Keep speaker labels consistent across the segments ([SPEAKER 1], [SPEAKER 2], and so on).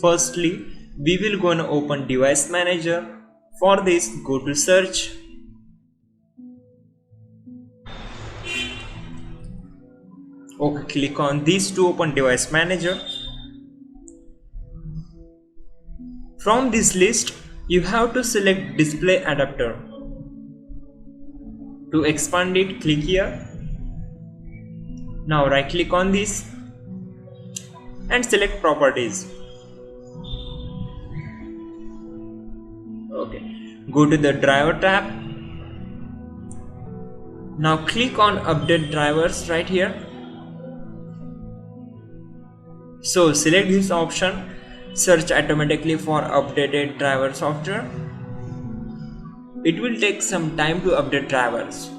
[SPEAKER 1] Firstly, we will gonna open device manager. For this, go to search. Okay, click on this to open device manager. From this list, you have to select display adapter. To expand it, click here. Now right click on this and select properties. Okay, go to the driver tab. Now click on update drivers right here. So select this option, search automatically for updated driver software. It will take some time to update drivers.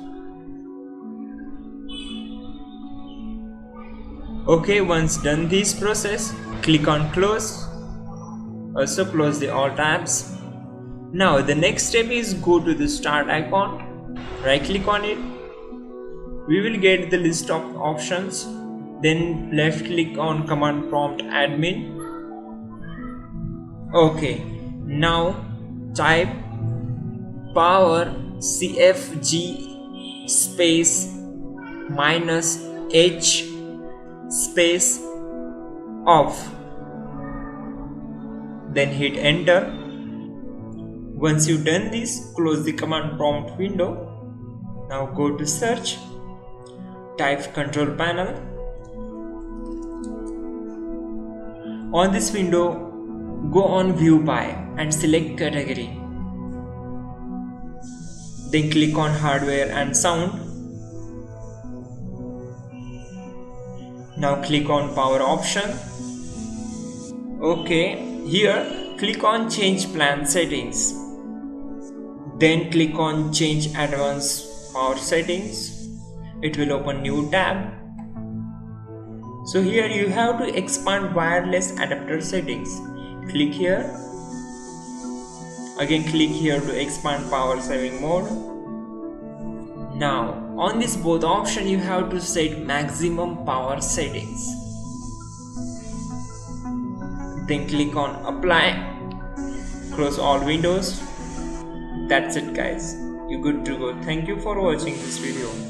[SPEAKER 1] Okay, once done this process, click on close. Also close the all tabs. Now the next step is go to the start icon, right click on it. We will get the list of options. Then left click on command prompt admin. Okay, now type power cfg space -h space off. Then hit enter. Once you done this, close the command prompt window. Now go to search, type control panel. On this window, go on view by and select category. Then click on hardware and sound. Now click on power option. Okay, here click on change plan settings. Then click on change advanced power settings. It will open new tab. So here you have to expand wireless adapter settings. Click here. Again click here to expand power saving mode. Now on this both option you have to set maximum power settings. Then click on apply. Close all windows. That's it guys. You're good to go. Thank you for watching this video.